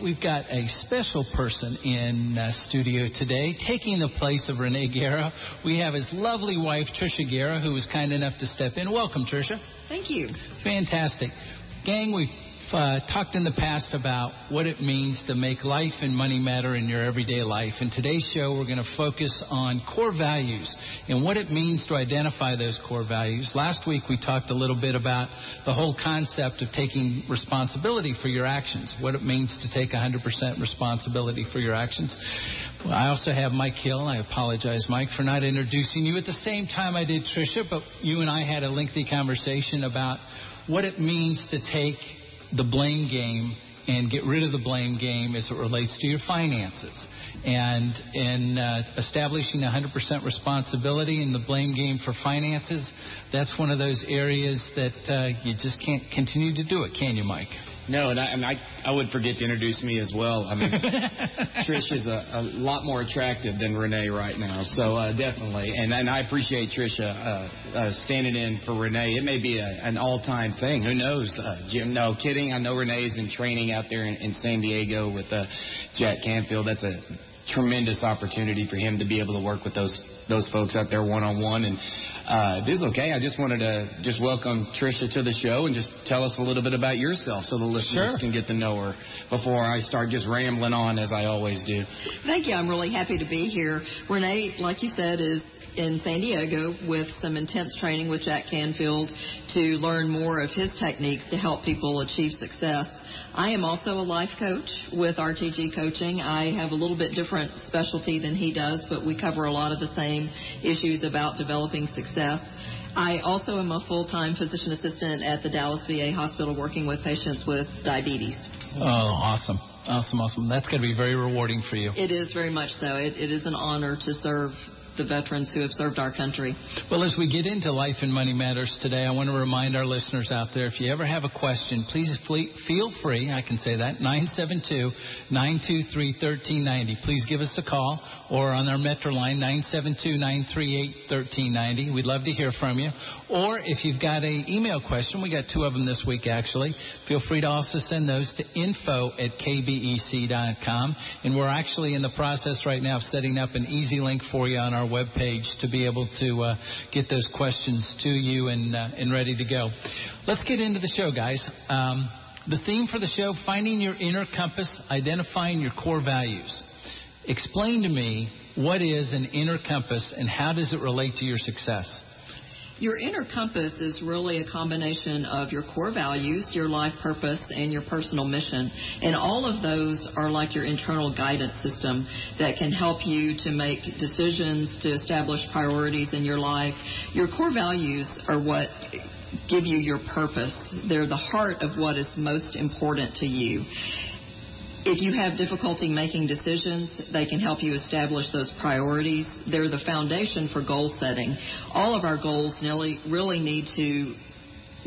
We've got a special person in studio today, taking the place of Renee Guerra. We have his lovely wife, Tricia Guerra, who was kind enough to step in. Welcome, Tricia. Thank you. Fantastic. Gang, we've talked in the past about what it means to make life and money matter in your everyday life. In today's show, we're going to focus on core values and what it means to identify those core values. Last week, we talked a little bit about the whole concept of taking responsibility for your actions, what it means to take 100% responsibility for your actions. Well, I also have Mike Hill. I apologize, Mike, for not introducing you at the same time I did Tricia, but you and I had a lengthy conversation about what it means to take the blame game and get rid of the blame game as it relates to your finances. And in establishing 100% responsibility in the blame game for finances, that's one of those areas that you just can't continue to do it, can you, Mike? No, and I would forget to introduce me as well. I mean, Trish is a lot more attractive than Renee right now, so definitely. And I appreciate Trisha standing in for Renee. It may be an all-time thing. Who knows, Jim? No, kidding. I know Renee's in training out there in San Diego with Jack Canfield. That's a tremendous opportunity for him to be able to work with those folks out there one-on-one. And this is okay. I just wanted to welcome Tricia to the show and just tell us a little bit about yourself so the listeners can get to know her before I start just rambling on as I always do. Thank you. I'm really happy to be here. Renee, like you said, is in San Diego with some intense training with Jack Canfield to learn more of his techniques to help people achieve success. I am also a life coach with RTG Coaching. I have a little bit different specialty than he does, but we cover a lot of the same issues about developing success. I also am a full-time physician assistant at the Dallas VA Hospital working with patients with diabetes. Oh, awesome. Awesome. That's going to be very rewarding for you. It is very much so. It is an honor to serve the veterans who have served our country. Well, as we get into Life and Money Matters today, I want to remind our listeners out there, if you ever have a question, please feel free, I can say that, 972-923-1390. Please give us a call, or on our Metro line, 972-938-1390. We'd love to hear from you. Or if you've got an email question, we got two of them this week, actually, feel free to also send those to info@kbec.com. And we're actually in the process right now of setting up an easy link for you on our webpage to be able to get those questions to you and ready to go. Let's get into the show, guys. The theme for the show, finding your inner compass, identifying your core values. Explain to me, what is an inner compass and how does it relate to your success? Your inner compass is really a combination of your core values, your life purpose, and your personal mission. And all of those are like your internal guidance system that can help you to make decisions, to establish priorities in your life. Your core values are what give you your purpose. They're the heart of what is most important to you. If you have difficulty making decisions, they can help you establish those priorities. They're the foundation for goal setting. All of our goals really need to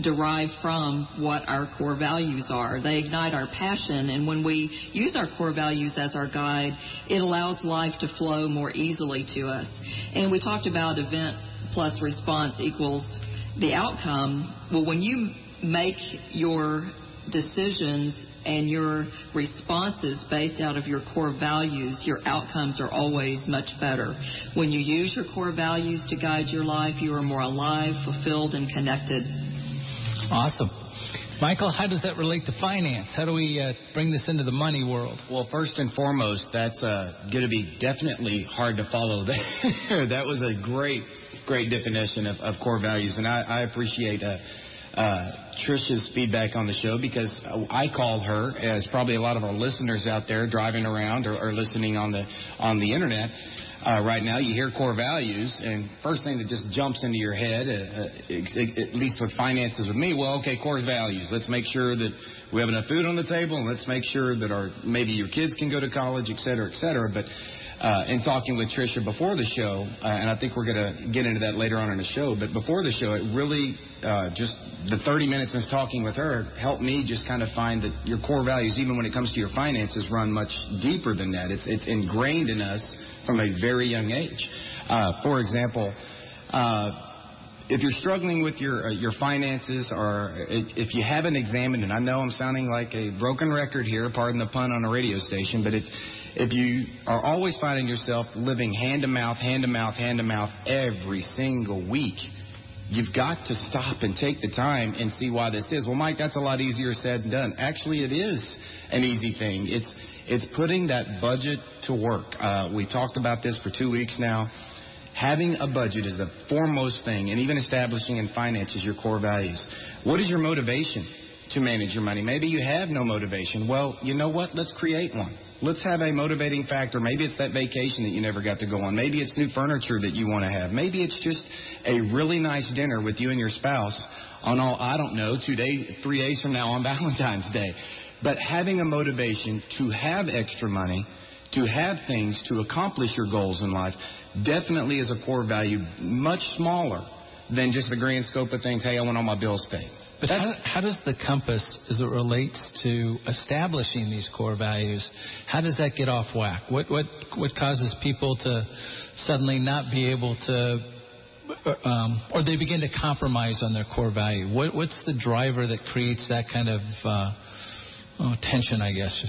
derive from what our core values are. They ignite our passion, and when we use our core values as our guide, it allows life to flow more easily to us. And we talked about event plus response equals the outcome. Well, when you make your decisions and your responses based out of your core values, your outcomes are always much better. When you use your core values to guide your life, you are more alive, fulfilled, and connected. Awesome. Michael, how does that relate to finance? How do we bring this into the money world? Well, first and foremost, that's going to be definitely hard to follow there. That was a great definition of core values, and I appreciate Trisha's feedback on the show, because I call her, as probably a lot of our listeners out there driving around or listening on the internet right now, you hear core values, and first thing that just jumps into your head, at least with finances with me, well, okay, core values. Let's make sure that we have enough food on the table, and let's make sure that maybe your kids can go to college, et cetera, et cetera. But in talking with Trisha before the show, and I think we're going to get into that later on in the show, but before the show, it really just the 30 minutes since talking with her helped me just kind of find that your core values, even when it comes to your finances, run much deeper than that. It's ingrained in us from a very young age. For example, if you're struggling with your finances, or if you haven't examined, and I know I'm sounding like a broken record here, pardon the pun on a radio station, but if you are always finding yourself living hand to mouth every single week, you've got to stop and take the time and see why this is. Well, Mike, that's a lot easier said than done. Actually, it is an easy thing. It's putting that budget to work. We talked about this for 2 weeks now. Having a budget is the foremost thing, and even establishing in finances your core values. What is your motivation to manage your money? Maybe you have no motivation. Well, you know what? Let's create one. Let's have a motivating factor. Maybe it's that vacation that you never got to go on. Maybe it's new furniture that you want to have. Maybe it's just a really nice dinner with you and your spouse on 3 days from now on Valentine's Day. But having a motivation to have extra money, to have things, to accomplish your goals in life, definitely is a core value, much smaller than just the grand scope of things. Hey, I want all my bills paid. But how does the compass, as it relates to establishing these core values, how does that get off whack? What causes people to suddenly not be able to, or they begin to compromise on their core value? What's the driver that creates that kind of tension, I guess?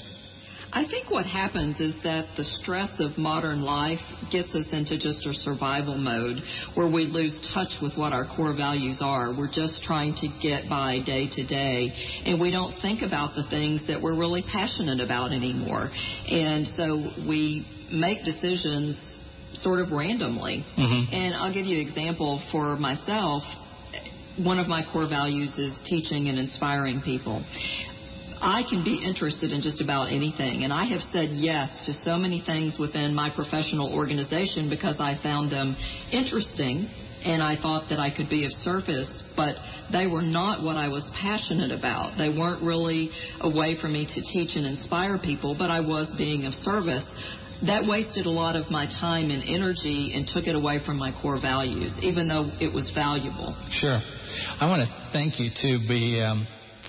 I think what happens is that the stress of modern life gets us into just a survival mode where we lose touch with what our core values are. We're just trying to get by day to day, and we don't think about the things that we're really passionate about anymore. And so we make decisions sort of randomly. Mm-hmm. And I'll give you an example for myself. One of my core values is teaching and inspiring people. I can be interested in just about anything, and I have said yes to so many things within my professional organization because I found them interesting and I thought that I could be of service, but they were not what I was passionate about. They weren't really a way for me to teach and inspire people, but I was being of service. That wasted a lot of my time and energy and took it away from my core values, even though it was valuable. Sure. I want to thank you, too,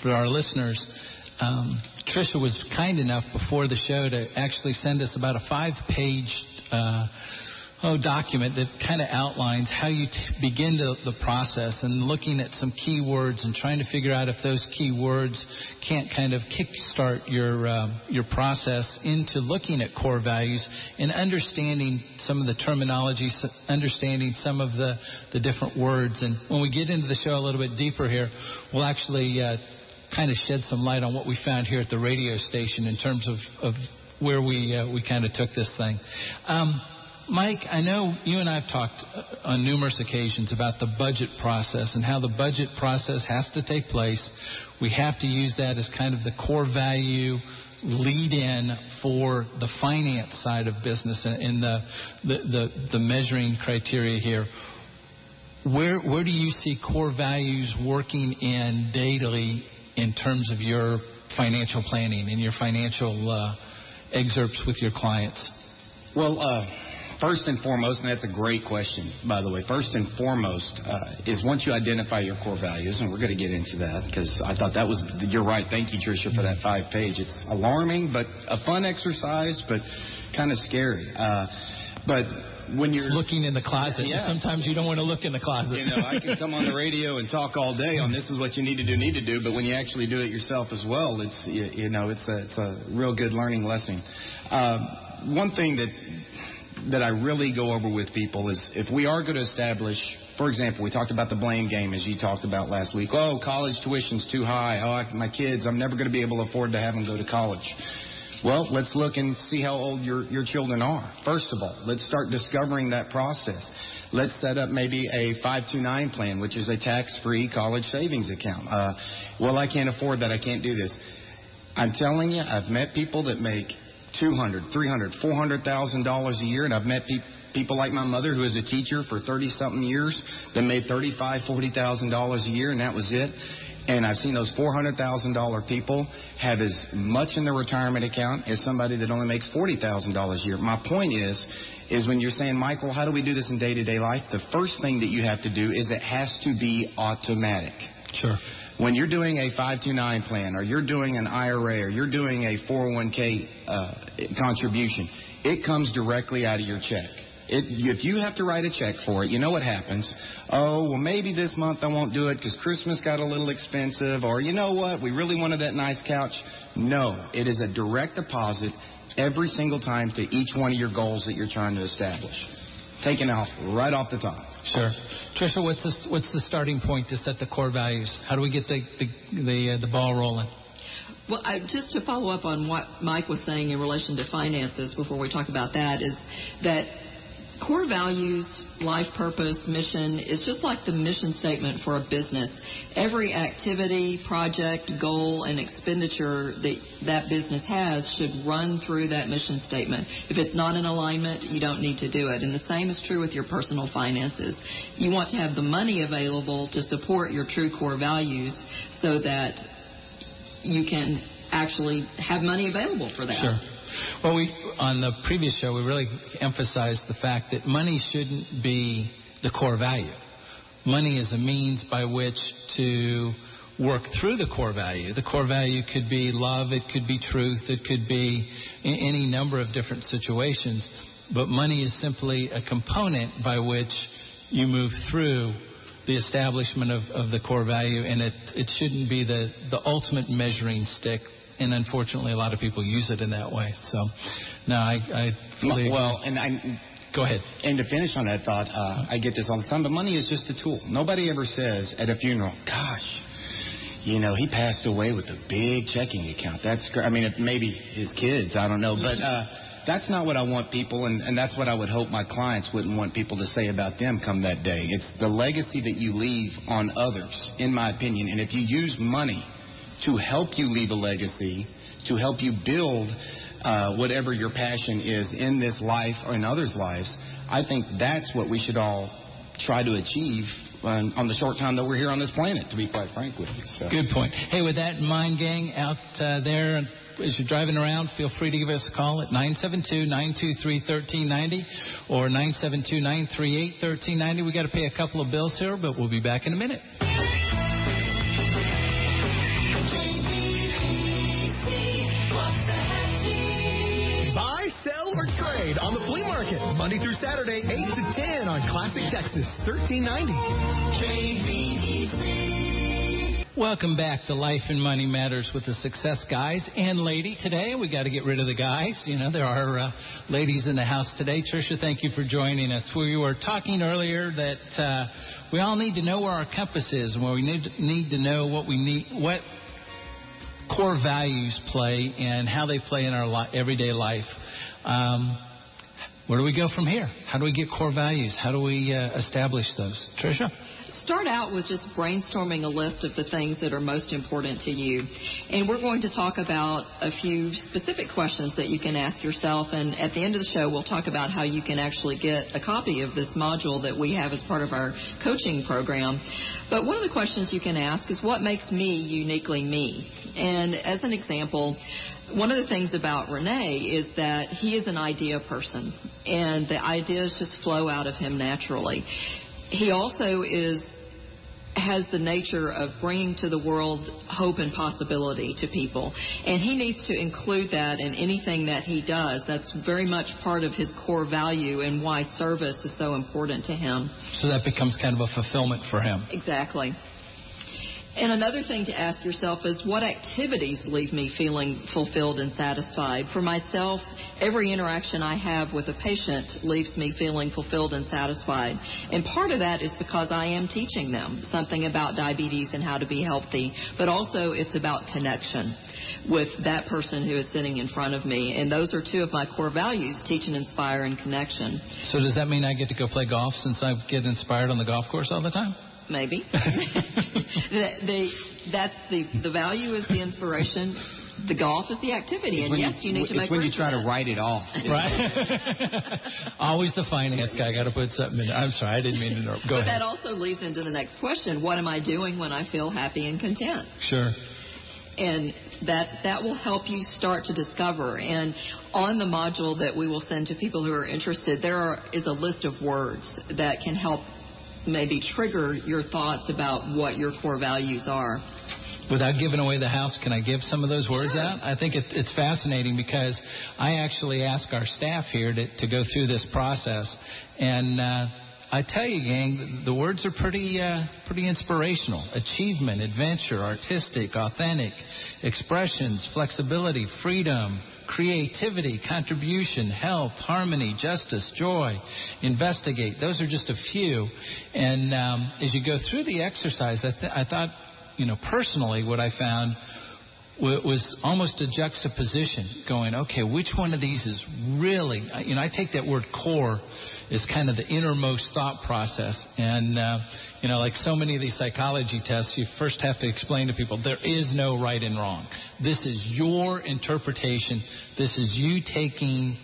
for our listeners. Tricia was kind enough before the show to actually send us about a 5-page document that kind of outlines how you begin the process, and looking at some key words and trying to figure out if those key words can't kind of kickstart your process into looking at core values and understanding some of the terminology, understanding some of the different words. And when we get into the show a little bit deeper here, we'll actually kind of shed some light on what we found here at the radio station in terms of where we kind of took this thing. Mike, I know you and I have talked on numerous occasions about the budget process and how the budget process has to take place. We have to use that as kind of the core value lead-in for the finance side of business and the measuring criteria here. Where do you see core values working in daily in terms of your financial planning and your financial excerpts with your clients? Well, first and foremost, and that's a great question, by the way, first and foremost is once you identify your core values, and we're going to get into that because I thought that was, you're right, thank you, Tricia, for that 5-page. It's alarming, but a fun exercise, but kind of scary. But when you're looking in the closet, yeah. Sometimes you don't want to look in the closet. You know, I can come on the radio and talk all day on this is what you need to do, but when you actually do it yourself as well, it's a real good learning lesson. One thing that I really go over with people is if we are going to establish, for example, we talked about the blame game as you talked about last week. Oh, college tuition's too high. Oh, my kids, I'm never going to be able to afford to have them go to college. Well, let's look and see how old your children are. First of all, let's start discovering that process. Let's set up maybe a 529 plan, which is a tax-free college savings account. Well, I can't afford that. I can't do this. I'm telling you, I've met people that make $200,000, $300,000, $400,000 a year, and I've met people like my mother, who is a teacher for 30-something years, that made $35,000, $40,000 a year, and that was it. And I've seen those $400,000 people have as much in their retirement account as somebody that only makes $40,000 a year. My point is when you're saying, Michael, how do we do this in day-to-day life? The first thing that you have to do is it has to be automatic. Sure. When you're doing a 529 plan, or you're doing an IRA, or you're doing a 401k contribution, it comes directly out of your check. If you have to write a check for it, you know what happens. Oh, well, maybe this month I won't do it because Christmas got a little expensive, or you know what, we really wanted that nice couch. No, it is a direct deposit every single time to each one of your goals that you're trying to establish. Taken off right off the top. Sure. Tricia, what's the starting point to set the core values? How do we get the ball rolling? Well, just to follow up on what Mike was saying in relation to finances before we talk about that, is that core values, life purpose, mission is just like the mission statement for a business. Every activity, project, goal, and expenditure that business has should run through that mission statement. If it's not in alignment, you don't need to do it. And the same is true with your personal finances. You want to have the money available to support your true core values so that you can actually have money available for that. Sure. Well, on the previous show, we really emphasized the fact that money shouldn't be the core value. Money is a means by which to work through the core value. The core value could be love, it could be truth, it could be any number of different situations. But money is simply a component by which you move through the establishment of the core value, and it shouldn't be the ultimate measuring stick. And unfortunately, a lot of people use it in that way. So, no, I fully agree. Go ahead. And to finish on that thought, I get this all the time, but money is just a tool. Nobody ever says at a funeral, gosh, you know, he passed away with a big checking account. That's great. I mean, maybe his kids, I don't know. But that's not what I want people, and that's what I would hope my clients wouldn't want people to say about them come that day. It's the legacy that you leave on others, in my opinion. And if you use money to help you leave a legacy, to help you build whatever your passion is in this life or in others' lives, I think that's what we should all try to achieve on the short time that we're here on this planet, to be quite frank with you. So. Good point. Hey, with that in mind, gang, out there, as you're driving around, feel free to give us a call at 972-923-1390 or 972-938-1390. We got to pay a couple of bills here, but we'll be back in a minute. Buy, sell, or trade on the flea market, Monday through Saturday, 8 to 10 on Classic Texas, 1390. Welcome back to Life and Money Matters with the Success Guys and Lady. Today, we got to get rid of the guys. You know, there are ladies in the house today. Tricia, thank you for joining us. We were talking earlier that we all need to know where our compass is, and we need to know what core values play and how they play in our everyday life. Where do we go from here? How do we get core values? How do we establish those? Tricia? Start out with just brainstorming a list of the things that are most important to you. And we're going to talk about a few specific questions that you can ask yourself. And at the end of the show, we'll talk about how you can actually get a copy of this module that we have as part of our coaching program. But one of the questions you can ask is, what makes me uniquely me? And as an example, one of the things about Renee is that he is an idea person, and the ideas just flow out of him naturally. He also has the nature of bringing to the world hope and possibility to people. And he needs to include that in anything that he does. That's very much part of his core value and why service is so important to him. So that becomes kind of a fulfillment for him. Exactly. And another thing to ask yourself is, what activities leave me feeling fulfilled and satisfied? For myself, every interaction I have with a patient leaves me feeling fulfilled and satisfied. And part of that is because I am teaching them something about diabetes and how to be healthy, but also it's about connection with that person who is sitting in front of me. And those are two of my core values, teach and inspire and connection. So does that mean I get to go play golf since I get inspired on the golf course all the time? Maybe. That's the value is the inspiration. The golf is the activity, and yes, you need to make. It's when you try to write it off, right? Always the finance guy. Got to put something in. I'm sorry, I didn't mean to interrupt. Go ahead. But that also leads into the next question: what am I doing when I feel happy and content? Sure. And that will help you start to discover. And on the module that we will send to people who are interested, there is a list of words that can help maybe trigger your thoughts about what your core values are. Without giving away the house, can I give some of those words out? I think it's fascinating because I actually ask our staff here to go through this process. And I tell you, gang, the words are pretty inspirational. Achievement, adventure, artistic, authentic, expressions, flexibility, freedom, creativity, contribution, health, harmony, justice, joy, investigate. Those are just a few. And as you go through the exercise, I thought, personally, what I found was almost a juxtaposition going, okay, which one of these is really, I take that word core as kind of the innermost thought process. And, like so many of these psychology tests, you first have to explain to people there is no right and wrong. This is your interpretation. This is you taking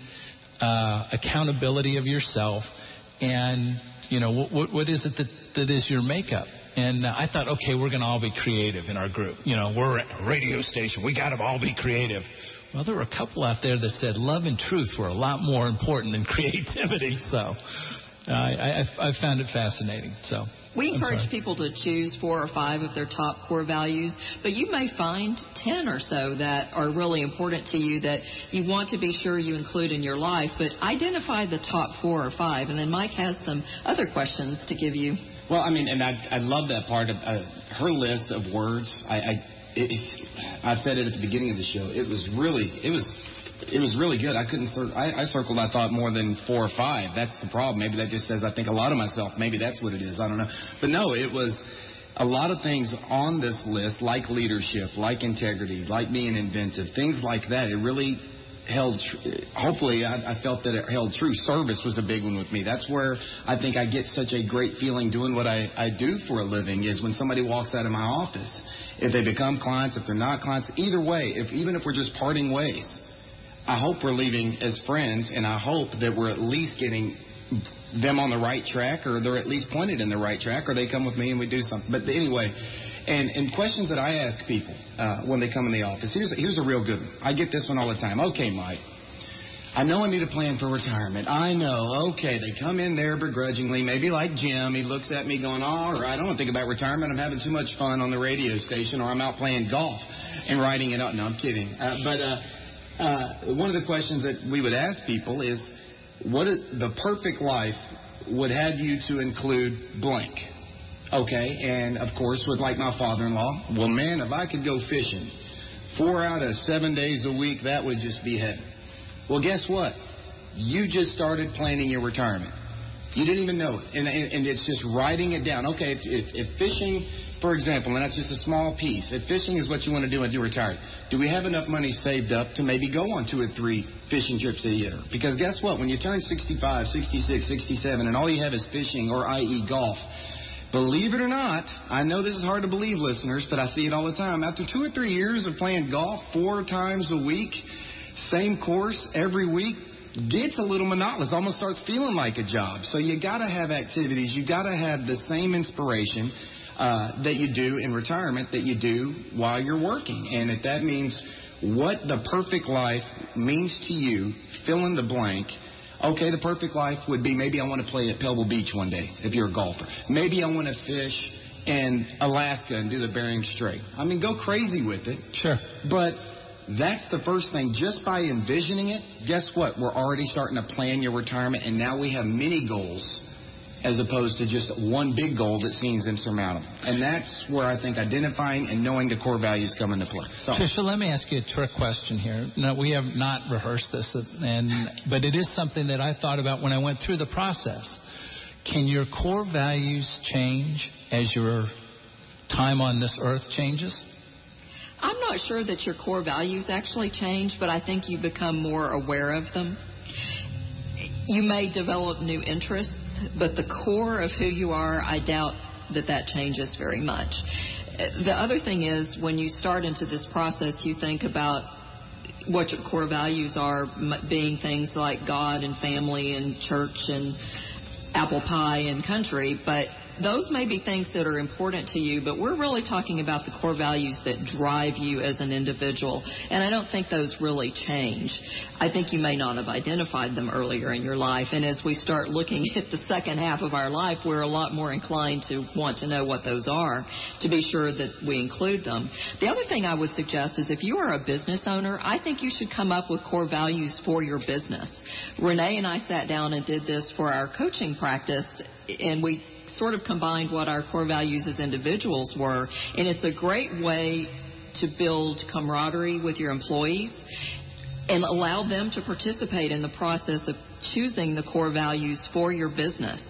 accountability of yourself. And, what is it that is your makeup? And I thought, okay, we're going to all be creative in our group. We're a radio station. We got to all be creative. Well, there were a couple out there that said love and truth were a lot more important than creativity. So I found it fascinating. So we encourage people to choose 4 or 5 of their top core values, but you may find 10 or so that are really important to you that you want to be sure you include in your life. But identify the top 4 or 5, and then Mike has some other questions to give you. Well, and I love that part of her list of words. I've said it at the beginning of the show. It was really good. I circled, I thought, more than 4 or 5. That's the problem. Maybe that just says I think a lot of myself. Maybe that's what it is. I don't know. But no, it was a lot of things on this list, like leadership, like integrity, like being inventive, things like that. It really held, hopefully I felt that it held true. Service was a big one with me. That's where I think I get such a great feeling doing what I do for a living, is when somebody walks out of my office. If they become clients, if they're not clients, either way, even if we're just parting ways, I hope we're leaving as friends, and I hope that we're at least getting them on the right track, or they're at least pointed in the right track, or they come with me and we do something. But anyway, and questions that I ask people when they come in the office. Here's a real good one. I get this one all the time. Okay, Mike, I know I need a plan for retirement. I know. Okay, they come in there begrudgingly, maybe like Jim. He looks at me going, all right, I don't think about retirement. I'm having too much fun on the radio station, or I'm out playing golf and writing it up. No, I'm kidding. But one of the questions that we would ask people is, what is the perfect life would have you to include blank? Okay, and of course, with like my father-in-law, well, man, if I could go fishing 4 out of 7 days a week, that would just be heaven. Well, guess what? You just started planning your retirement. You didn't even know it. And it's just writing it down. Okay, if fishing, for example, and that's just a small piece, if fishing is what you want to do when you're retired, do we have enough money saved up to maybe go on 2 or 3 fishing trips a year? Because guess what? When you turn 65, 66, 67, and all you have is fishing, or i.e. golf, believe it or not, I know this is hard to believe, listeners, but I see it all the time. After 2 or 3 years of playing golf 4 times a week, same course every week, gets a little monotonous, almost starts feeling like a job. So you got to have activities. You got to have the same inspiration that you do in retirement that you do while you're working. And if that means what the perfect life means to you, fill in the blank. Okay, the perfect life would be, maybe I want to play at Pebble Beach one day, if you're a golfer. Maybe I want to fish in Alaska and do the Bering Strait. I mean, go crazy with it. Sure. But that's the first thing. Just by envisioning it, guess what? We're already starting to plan your retirement, and now we have many goals as opposed to just one big goal that seems insurmountable. And that's where I think identifying and knowing the core values come into play. So, Tricia, let me ask you a trick question here. No, we have not rehearsed this, but it is something that I thought about when I went through the process. Can your core values change as your time on this earth changes? I'm not sure that your core values actually change, but I think you become more aware of them. You may develop new interests, but the core of who you are, I doubt that changes very much. The other thing is, when you start into this process, you think about what your core values are, being things like God and family and church and apple pie and country, but those may be things that are important to you, but we're really talking about the core values that drive you as an individual. And I don't think those really change. I think you may not have identified them earlier in your life. And as we start looking at the second half of our life, we're a lot more inclined to want to know what those are to be sure that we include them. The other thing I would suggest is if you are a business owner, I think you should come up with core values for your business. Renee and I sat down and did this for our coaching practice, and we sort of combined what our core values as individuals were, and it's a great way to build camaraderie with your employees and allow them to participate in the process of choosing the core values for your business.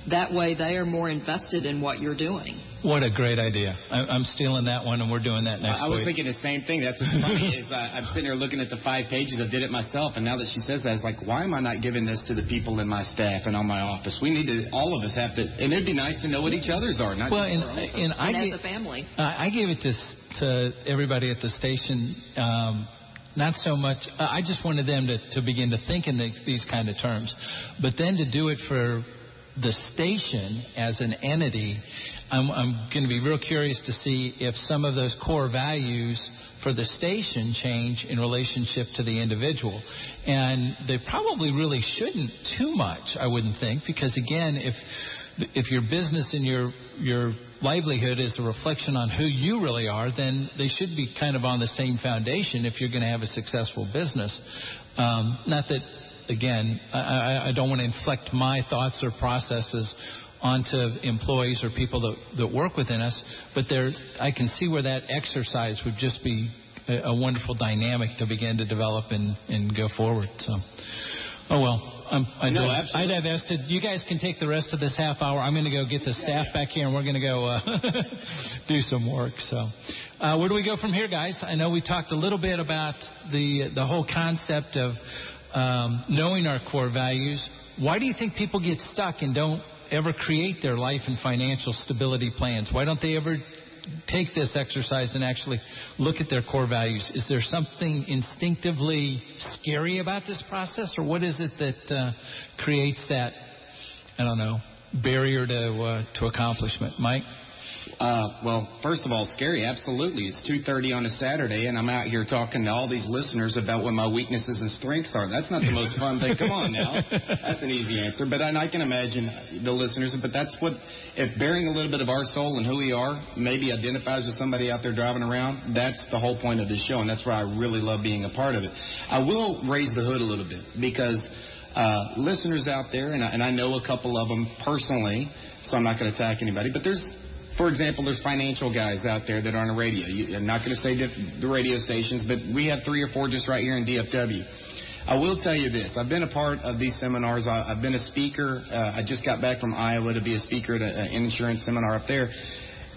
That way they are more invested in what you're doing. What a great idea. I'm stealing that one, and we're doing that next week. I was thinking the same thing. That's what's funny is I'm sitting here looking at the 5 pages. I did it myself, and now that she says that, I was like, why am I not giving this to the people in my staff and on my office? We need to, all of us have to, and it'd be nice to know what each other's are. Not well, just and as a family. I gave it to everybody at the station. Not so much. I just wanted them to begin to think in these kind of terms, but then to do it for the station as an entity. I'm going to be real curious to see if some of those core values for the station change in relationship to the individual. And they probably really shouldn't too much, I wouldn't think, because again, if your business and your livelihood is a reflection on who you really are, then they should be kind of on the same foundation if you're going to have a successful business. Not that, again, I don't want to inflect my thoughts or processes onto employees or people that work within us, but I can see where that exercise would just be a wonderful dynamic to begin to develop and go forward. So, oh well. I'd have asked you guys can take the rest of this half hour. I'm going to go get the staff back here, and we're going to go do some work. So, where do we go from here, guys? I know we talked a little bit about the whole concept of knowing our core values. Why do you think people get stuck and don't ever create their life and financial stability plans? Why don't they ever take this exercise and actually look at their core values? Is there something instinctively scary about this process, or what is it that creates that, I don't know, barrier to accomplishment? Mike? Well, first of all, scary, absolutely. It's 2:30 on a Saturday, and I'm out here talking to all these listeners about what my weaknesses and strengths are. That's not the most fun thing. Come on now. That's an easy answer. But I can imagine the listeners. But that's what, if bearing a little bit of our soul and who we are maybe identifies with somebody out there driving around, that's the whole point of this show, and that's why I really love being a part of it. I will raise the hood a little bit because listeners out there, and I know a couple of them personally, so I'm not going to attack anybody, but for example, there's financial guys out there that are on the radio. I'm not going to say the radio stations, but we have 3 or 4 just right here in DFW. I will tell you this. I've been a part of these seminars. I've been a speaker. I just got back from Iowa to be a speaker at an insurance seminar up there.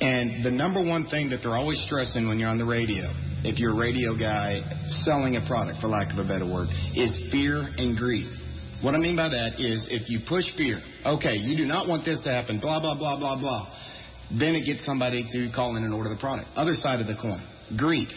And the number one thing that they're always stressing when you're on the radio, if you're a radio guy selling a product, for lack of a better word, is fear and greed. What I mean by that is if you push fear, okay, you do not want this to happen, blah, blah, blah, blah, blah. Then it gets somebody to call in and order the product. Other side of the coin, greed.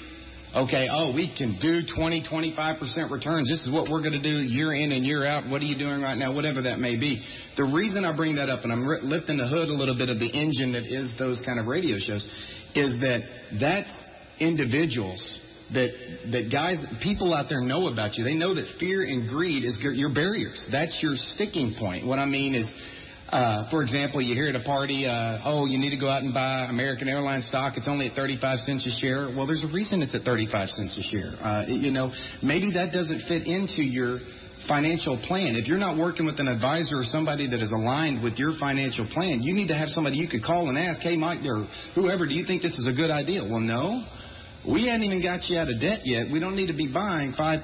Okay, we can do 20, 25% returns. This is what we're going to do year in and year out. What are you doing right now? Whatever that may be. The reason I bring that up, and I'm lifting the hood a little bit of the engine that is those kind of radio shows, is that's individuals that guys, people out there know about you. They know that fear and greed is your barriers. That's your sticking point. What I mean is, for example, you hear at a party, you need to go out and buy American Airlines stock. It's only at 35 cents a share. Well, there's a reason it's at 35 cents a share. Maybe that doesn't fit into your financial plan. If you're not working with an advisor or somebody that is aligned with your financial plan, you need to have somebody you could call and ask, hey, Mike, or whoever, do you think this is a good idea? Well, no. We hadn't even got you out of debt yet. We don't need to be buying 5,000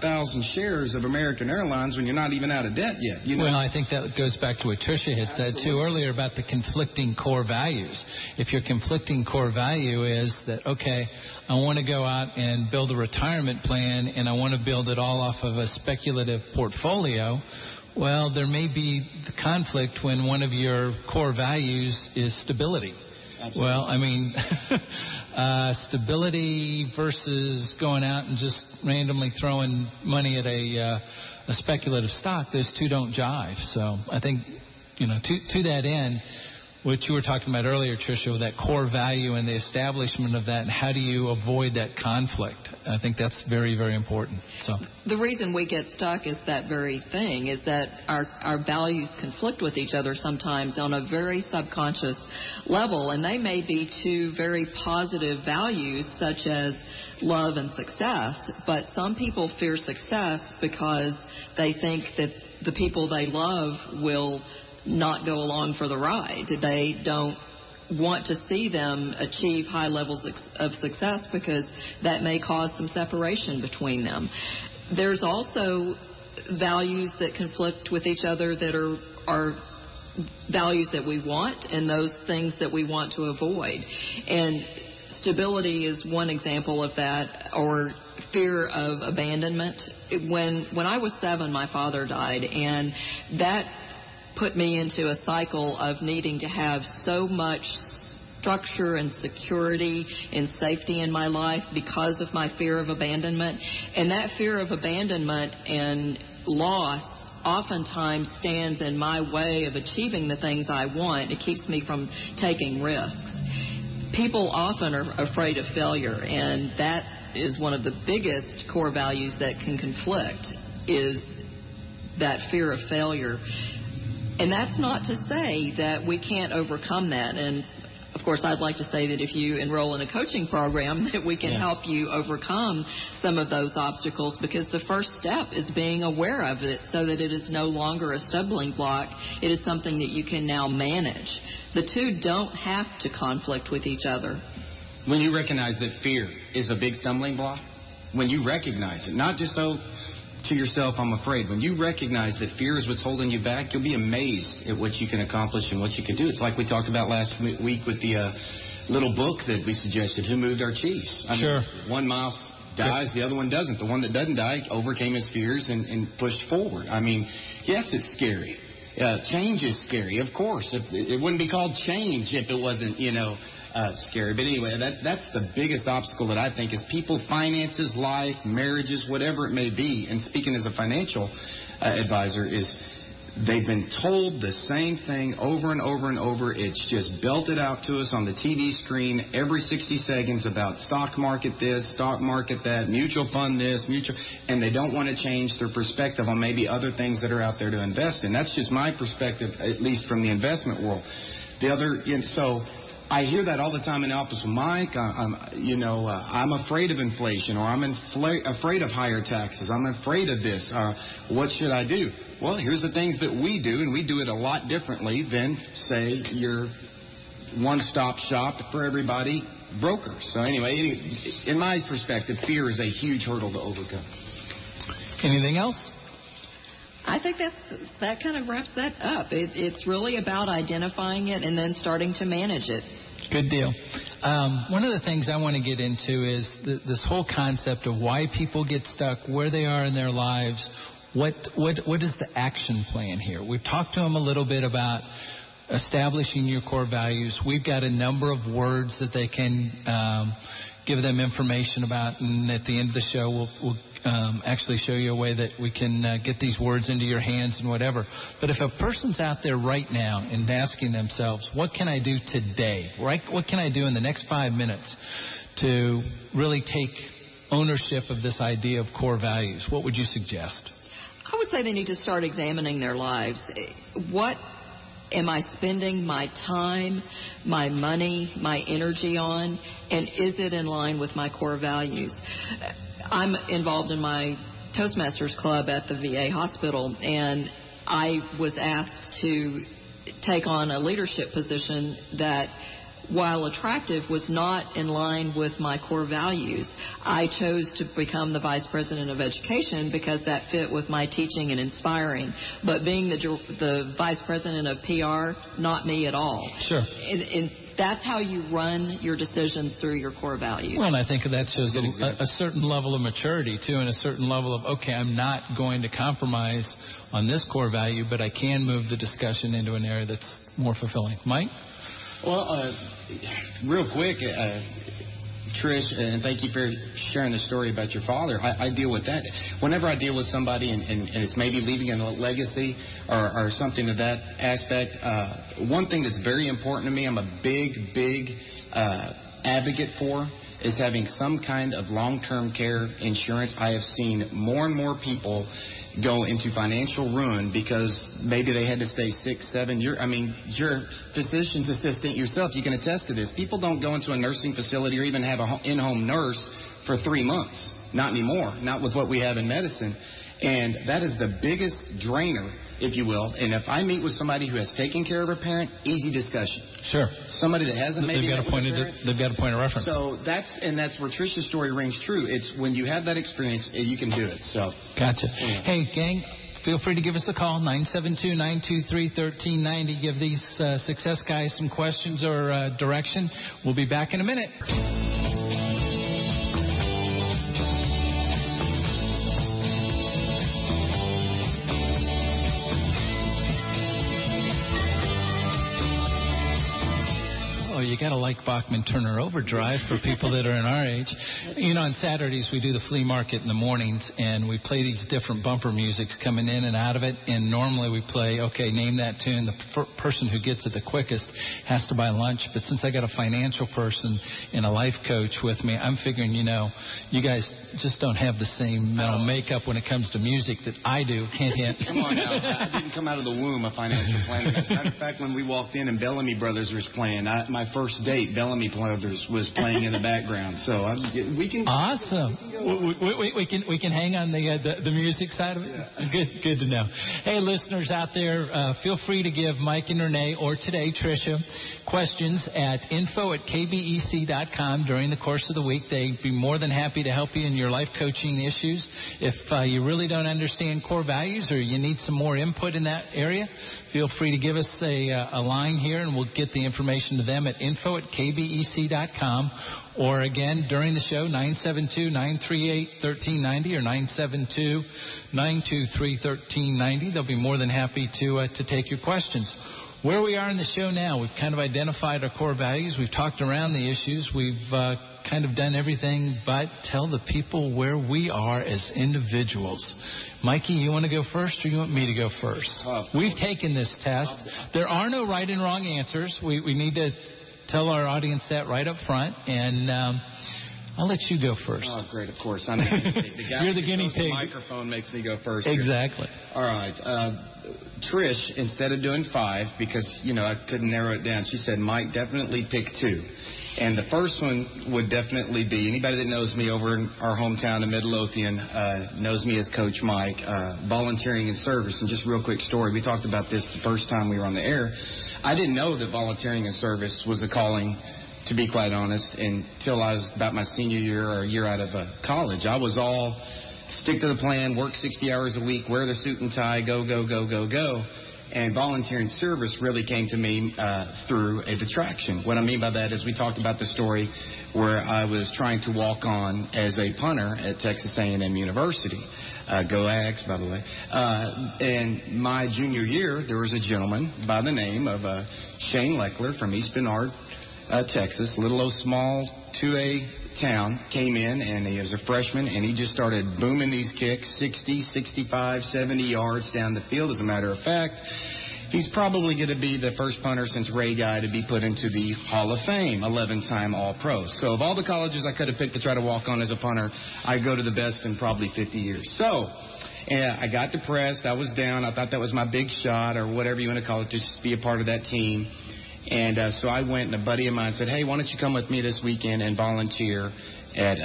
shares of American Airlines when you're not even out of debt yet. Well, I think that goes back to what Tricia had said, too, earlier about the conflicting core values. If your conflicting core value is that, okay, I want to go out and build a retirement plan, and I want to build it all off of a speculative portfolio, well, there may be the conflict when one of your core values is stability. Absolutely. Well, I mean, stability versus going out and just randomly throwing money at a speculative stock, those two don't jive. So I think, to that end, what you were talking about earlier, Tricia, that core value and the establishment of that, and how do you avoid that conflict? I think that's very, very important. So the reason we get stuck is that very thing, is that our values conflict with each other sometimes on a very subconscious level, and they may be two very positive values such as love and success, but some people fear success because they think that the people they love will not go along for the ride. They don't want to see them achieve high levels of success because that may cause some separation between them. There's also values that conflict with each other that are values that we want and those things that we want to avoid. And stability is one example of that, or fear of abandonment. When I was 7, my father died, and that put me into a cycle of needing to have so much structure and security and safety in my life because of my fear of abandonment. And that fear of abandonment and loss oftentimes stands in my way of achieving the things I want. It keeps me from taking risks. People often are afraid of failure, and that is one of the biggest core values that can conflict, is that fear of failure. And that's not to say that we can't overcome that. And, of course, I'd like to say that if you enroll in a coaching program, that we can help you overcome some of those obstacles, because the first step is being aware of it so that it is no longer a stumbling block. It is something that you can now manage. The two don't have to conflict with each other. When you recognize that fear is a big stumbling block, when you recognize it, not just so to yourself, I'm afraid. When you recognize that fear is what's holding you back, you'll be amazed at what you can accomplish and what you can do. It's like we talked about last week with the little book that we suggested, Who Moved Our Cheese? I mean, one mouse dies, the other one doesn't. The one that doesn't die overcame his fears and pushed forward. I mean, yes, it's scary. Change is scary, of course. It wouldn't be called change if it wasn't, scary. But anyway, that's the biggest obstacle that I think is people, finances, life, marriages, whatever it may be. And speaking as a financial advisor, is they've been told the same thing over and over and over. It's just belted out to us on the TV screen every 60 seconds about stock market this, stock market that, mutual fund this, and they don't want to change their perspective on maybe other things that are out there to invest in. That's just my perspective, at least from the investment world. So I hear that all the time in the office with Mike. I'm afraid of inflation, or I'm afraid of higher taxes. I'm afraid of this. What should I do? Well, here's the things that we do, and we do it a lot differently than, say, your one-stop shop for everybody broker. So anyway, in my perspective, fear is a huge hurdle to overcome. Anything else? I think that kind of wraps that up. It's really about identifying it and then starting to manage it. Good deal. One of the things I want to get into is this whole concept of why people get stuck, where they are in their lives. What is the action plan here? We've talked to them a little bit about establishing your core values. We've got a number of words that they can give them information about, and at the end of the show we'll actually show you a way that we can get these words into your hands and whatever. But if a person's out there right now and asking themselves, what can I do today? Right? What can I do in the next 5 minutes to really take ownership of this idea of core values? What would you suggest? I would say they need to start examining their lives. What am I spending my time, my money, my energy on, and is it in line with my core values? I'm involved in my Toastmasters Club at the VA hospital, and I was asked to take on a leadership position that, while attractive, was not in line with my core values. I chose to become the Vice President of Education because that fit with my teaching and inspiring. But being the Vice President of PR, not me at all. Sure. And that's how you run your decisions, through your core values. Well, and I think that shows a certain level of maturity, too, and a certain level of, okay, I'm not going to compromise on this core value, but I can move the discussion into an area that's more fulfilling. Mike? Well, real quick, Trish, and thank you for sharing the story about your father. I deal with that. Whenever I deal with somebody and it's maybe leaving a legacy or something of that aspect, one thing that's very important to me, I'm a big advocate for, is having some kind of long-term care insurance. I have seen more and more people go into financial ruin because maybe they had to stay 6, 7 years. I mean, you're a physician's assistant yourself. You can attest to this. People don't go into a nursing facility or even have an in-home nurse for 3 months. Not anymore. Not with what we have in medicine. And that is the biggest drainer, if you will. And if I meet with somebody who has taken care of a parent, easy discussion. Sure. Somebody that hasn't maybe they've got a point of reference. So that's where Trish's story rings true. It's when you have that experience, you can do it. So gotcha. Yeah. Hey, gang, feel free to give us a call, 972-923-1390. Give these success guys some questions or direction. We'll be back in a minute. You got to like Bachman Turner Overdrive for people that are in our age. You know, on Saturdays we do the flea market in the mornings, and we play these different bumper musics coming in and out of it. And normally we play, okay, name that tune. The person who gets it the quickest has to buy lunch. But since I got a financial person and a life coach with me, I'm figuring, you know, you guys just don't have the same mental makeup when it comes to music that I do. Hint, hint. Come on now. I didn't come out of the womb a financial planner. As a matter of fact, when we walked in and Bellamy Brothers was playing, my first date, Bellamy Brothers was playing in the background. So we can. Awesome. We can hang on the music side of it. Yeah. Good to know. Hey, listeners out there, feel free to give Mike and Renee or today Tricia questions at info@kbec.com during the course of the week. They'd be more than happy to help you in your life coaching issues. If you really don't understand core values or you need some more input in that area, feel free to give us a line here, and we'll get the information to them at info@kbec.com. Or again, during the show, 972-938-1390 or 972-923-1390. They'll be more than happy to take your questions. Where we are in the show now, we've kind of identified our core values. We've talked around the issues. We've kind of done everything but tell the people where we are as individuals. Mikey, you want to go first or you want me to go first? We've taken this test. There are no right and wrong answers. We need to tell our audience that right up front. And I'll let you go first. Oh, great, of course. I'm the guinea pig. You're the guinea pig. The microphone makes me go first. Exactly. Here. All right. Trish, instead of doing 5, because, you know, I couldn't narrow it down, she said, Mike, definitely pick 2. And the first one would definitely be, anybody that knows me over in our hometown of Midlothian knows me as Coach Mike, volunteering and service. And just a real quick story, we talked about this the first time we were on the air. I didn't know that volunteering and service was a calling, to be quite honest, until I was about my senior year or a year out of college. I was all stick to the plan, work 60 hours a week, wear the suit and tie, go. And volunteering service really came to me through a detraction. What I mean by that is we talked about the story where I was trying to walk on as a punter at Texas A&M University. Go Ags, by the way. And my junior year, there was a gentleman by the name of Shane Leckler from East Bernard, Texas, little old small 2A town, came in, and he was a freshman, and he just started booming these kicks 60, 65, 70 yards down the field. As a matter of fact, he's probably going to be the first punter since Ray Guy to be put into the Hall of Fame, 11-time All-Pro. So of all the colleges I could have picked to try to walk on as a punter, I go to the best in probably 50 years. So I got depressed. I was down. I thought that was my big shot, or whatever you want to call it, to just be a part of that team. And so I went, and a buddy of mine said, hey, why don't you come with me this weekend and volunteer at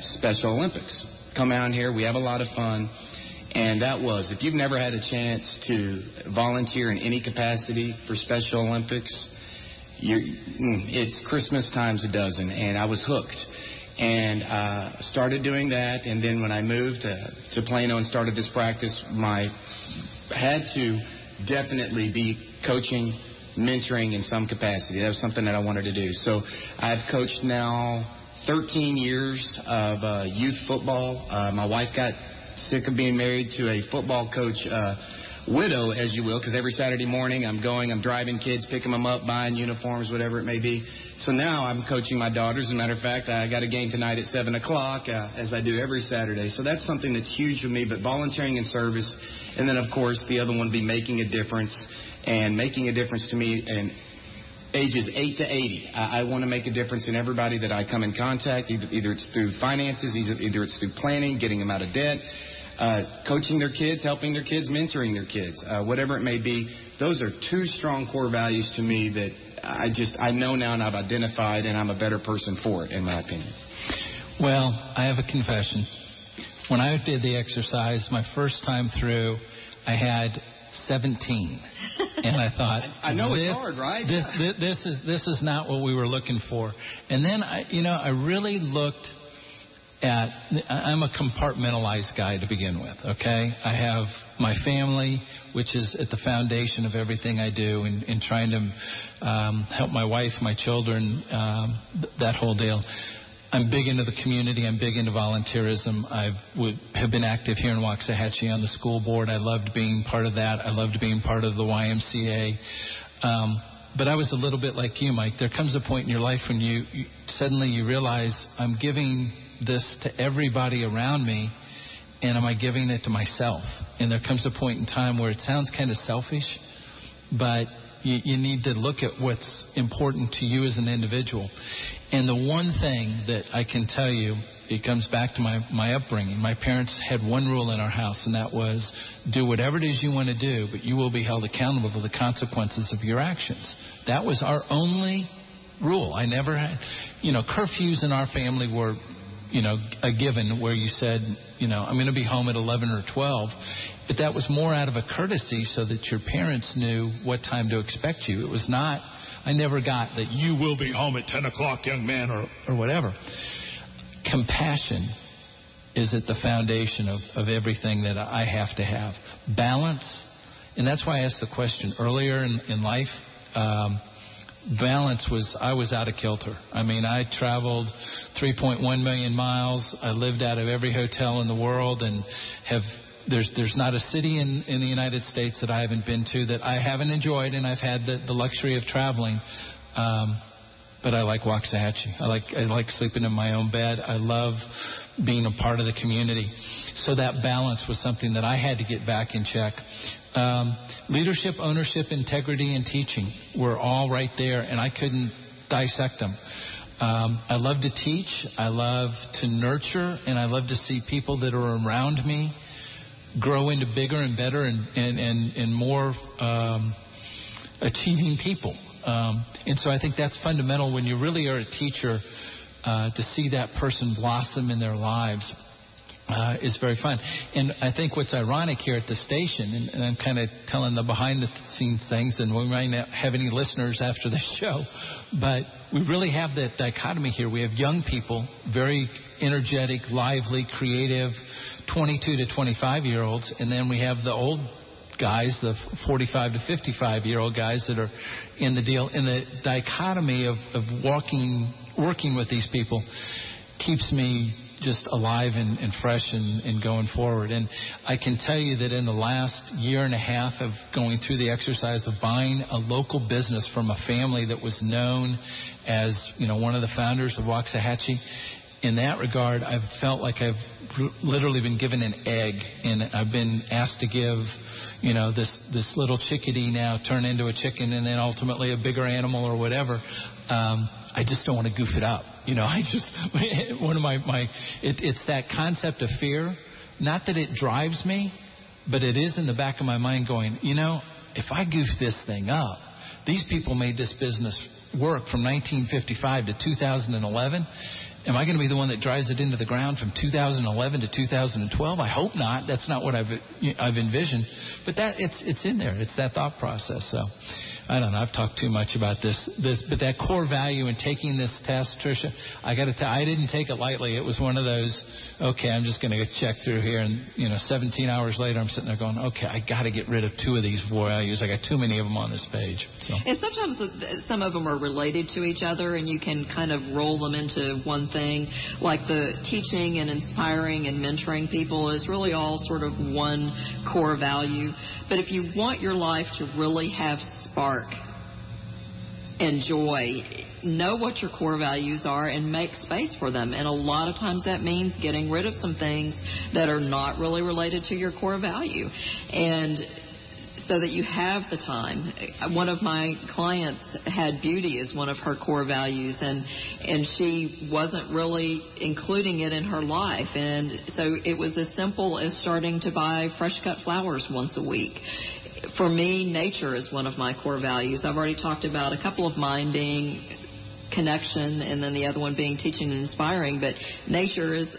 Special Olympics? Come out here. We have a lot of fun. And that was, if you've never had a chance to volunteer in any capacity for Special Olympics, it's Christmas times a dozen. And I was hooked. And started doing that. And then when I moved to Plano and started this practice, had to definitely be coaching, mentoring in some capacity. That was something that I wanted to do. So I've coached now 13 years of youth football. My wife got sick of being married to a football coach widow, as you will, because every Saturday morning I'm driving kids, picking them up, buying uniforms, whatever it may be. So now I'm coaching my daughters. As a matter of fact, I got a game tonight at 7 o'clock, as I do every Saturday. So that's something that's huge for me, but volunteering in service. And then, of course, the other one would be making a difference. And making a difference to me in ages 8 to 80. I want to make a difference in everybody that I come in contact. Either it's through finances, either it's through planning, getting them out of debt, coaching their kids, helping their kids, mentoring their kids, whatever it may be. Those are two strong core values to me that I know now and I've identified, and I'm a better person for it, in my opinion. Well, I have a confession. When I did the exercise my first time through, I had 17, and I thought, I know it's hard, right? This is not what we were looking for. And then I really looked at. I'm a compartmentalized guy to begin with. Okay, I have my family, which is at the foundation of everything I do, and trying to help my wife, my children, that whole deal. I'm big into the community. I'm big into volunteerism. I have been active here in Waxahachie on the school board. I loved being part of that. I loved being part of the YMCA. But I was a little bit like you, Mike. There comes a point in your life when you suddenly you realize I'm giving this to everybody around me, and am I giving it to myself? And there comes a point in time where it sounds kind of selfish, but you need to look at what's important to you as an individual. And the one thing that I can tell you, it comes back to my upbringing. My parents had one rule in our house, and that was do whatever it is you want to do, but you will be held accountable to the consequences of your actions. That was our only rule. I never had, curfews in our family were, a given where you said, I'm going to be home at 11 or 12. But that was more out of a courtesy so that your parents knew what time to expect you. It was not, I never got that you will be home at 10 o'clock, young man, or whatever. Compassion is at the foundation of everything that I have to have. Balance, and that's why I asked the question earlier in life. Balance I was out of kilter. I mean, I traveled 3.1 million miles. I lived out of every hotel in the world and there's not a city in the United States that I haven't been to that I haven't enjoyed, and I've had the luxury of traveling. But I like Waxahachie. I like sleeping in my own bed. I love being a part of the community. So that balance was something that I had to get back in check. Leadership, ownership, integrity, and teaching were all right there, and I couldn't dissect them. I love to teach. I love to nurture, and I love to see people that are around me grow into bigger and better and more achieving people. And so I think that's fundamental when you really are a teacher, to see that person blossom in their lives is very fun. And I think what's ironic here at the station, and I'm kind of telling the behind-the-scenes things, and we might not have any listeners after the show, but we really have that dichotomy here. We have young people, very energetic, lively, creative, 22 to 25-year-olds, and then we have the old guys, the 45 to 55-year-old guys that are in the deal. And the dichotomy of working with these people keeps me just alive and fresh and going forward. And I can tell you that in the last year and a half of going through the exercise of buying a local business from a family that was known as, one of the founders of Waxahachie, in that regard, I've felt like I've literally been given an egg, and I've been asked to give, this little chickadee now turn into a chicken and then ultimately a bigger animal or whatever. I just don't want to goof it up. One of it's that concept of fear. Not that it drives me, but it is in the back of my mind going, if I goof this thing up, these people made this business work from 1955 to 2011. Am I going to be the one that drives it into the ground from 2011 to 2012? I hope not. That's not what I've envisioned. But it's in there. It's that thought process. So I don't know. I've talked too much about this, but that core value in taking this test, Tricia, I got to tell, I didn't take it lightly. It was one of those, okay, I'm just going to check through here, and 17 hours later, I'm sitting there going, okay, I got to get rid of 2 of these values. I got too many of them on this page. So. And sometimes some of them are related to each other, and you can kind of roll them into one thing thing. Like the teaching and inspiring and mentoring people is really all sort of one core value. But if you want your life to really have spark and joy, know what your core values are and make space for them. And a lot of times that means getting rid of some things that are not really related to your core value, and so that you have the time. One of my clients had beauty as one of her core values, and she wasn't really including it in her life. And so it was as simple as starting to buy fresh cut flowers once a week. For me, nature is one of my core values. I've already talked about a couple of mine being connection, and then the other one being teaching and inspiring, but nature is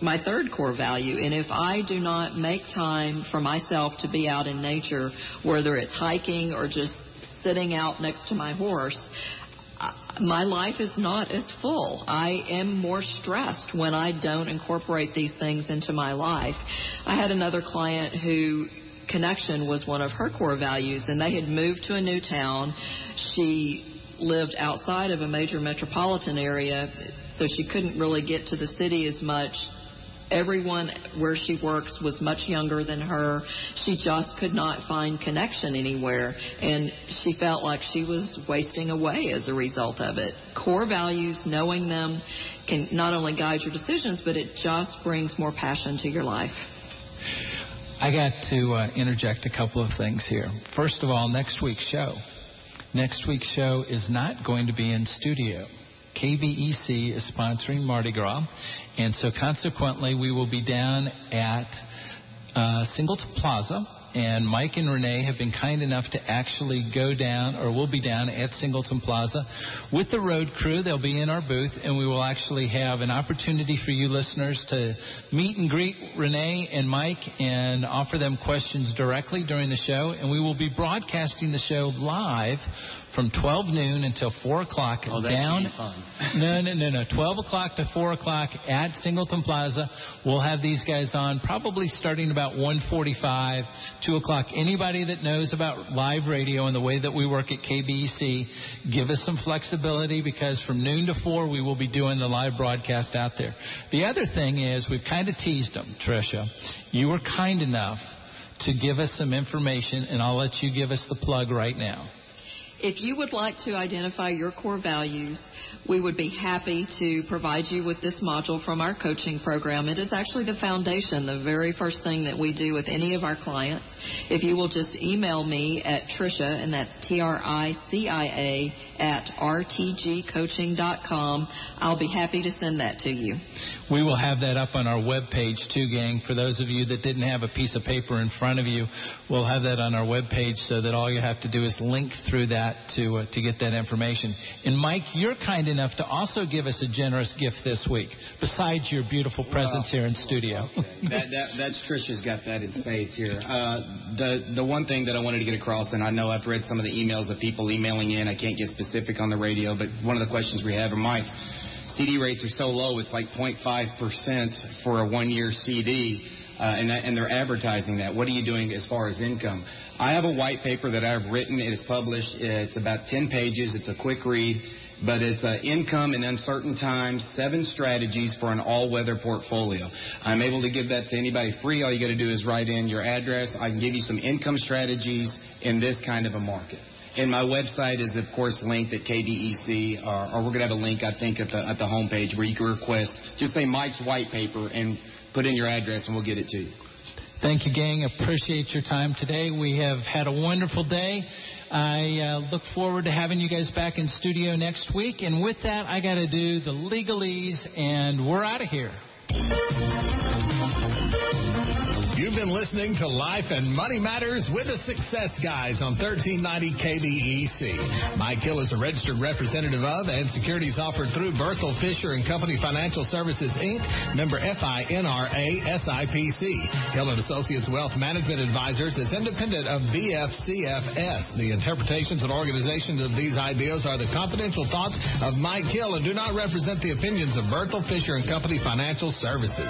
my third core value. And if I do not make time for myself to be out in nature, whether it's hiking or just sitting out next to my horse, my life is not as full. I am more stressed when I don't incorporate these things into my life. I had another client who connection was one of her core values, and they had moved to a new town. She lived outside of a major metropolitan area, so she couldn't really get to the city as much. Everyone where she works was much younger than her. She just could not find connection anywhere, and she felt like she was wasting away as a result of it. Core values, knowing them, can not only guide your decisions, but it just brings more passion to your life. I got to interject a couple of things here. First of all, next week's show is not going to be in studio. KBEC is sponsoring Mardi Gras, and so consequently we will be down at Singleton Plaza, and Mike and Renee have been kind enough to actually go down, or will be down at Singleton Plaza with the road crew. They'll be in our booth, and we will actually have an opportunity for you listeners to meet and greet Renee and Mike and offer them questions directly during the show. And we will be broadcasting the show live from 12 noon until 4 o'clock. Oh, that down. should be fun. No. 12 o'clock to 4 o'clock at Singleton Plaza. We'll have these guys on probably starting about 1:45, 2 o'clock. Anybody that knows about live radio and the way that we work at KBEC, give us some flexibility, because from noon to 4 we will be doing the live broadcast out there. The other thing is, we've kind of teased them, Tricia. You were kind enough to give us some information, and I'll let you give us the plug right now. If you would like to identify your core values, we would be happy to provide you with this module from our coaching program. It is actually the foundation, the very first thing that we do with any of our clients. If you will just email me at Tricia, and that's TRICIA @rtgcoaching.com, I'll be happy to send that to you. We will have that up on our webpage too, gang. For those of you that didn't have a piece of paper in front of you, we'll have that on our webpage, so that all you have to do is link through that to get that information. And Mike, you're kind enough to also give us a generous gift this week, besides your beautiful presence here in studio. Okay. That's Tricia's got that in spades here. The one thing that I wanted to get across, and I know I've read some of the emails of people emailing in. I can't get specific on the radio, but one of the questions we have are, Mike, CD rates are so low, it's like 0.5% for a one-year CD, and they're advertising that. What are you doing as far as income? I have a white paper that I've written. It is published. It's about 10 pages. It's a quick read, but it's Income in Uncertain Times, 7 Strategies for an All-Weather Portfolio. I'm able to give that to anybody free. All you got to do is write in your address. I can give you some income strategies in this kind of a market. And my website is, of course, linked at KBEC, or we're going to have a link, I think, at the homepage where you can request. Just say Mike's white paper and put in your address, and we'll get it to you. Thank you, gang. Appreciate your time today. We have had a wonderful day. I look forward to having you guys back in studio next week. And with that, I got to do the legalese, and we're out of here. You've been listening to Life and Money Matters with the Success Guys on 1390 KBEC. Mike Hill is a registered representative of and securities offered through Berthel Fisher & Company Financial Services, Inc., member FINRA SIPC. Hill & Associates Wealth Management Advisors is independent of BFCFS. The interpretations and organizations of these ideas are the confidential thoughts of Mike Hill and do not represent the opinions of Berthel Fisher & Company Financial Services.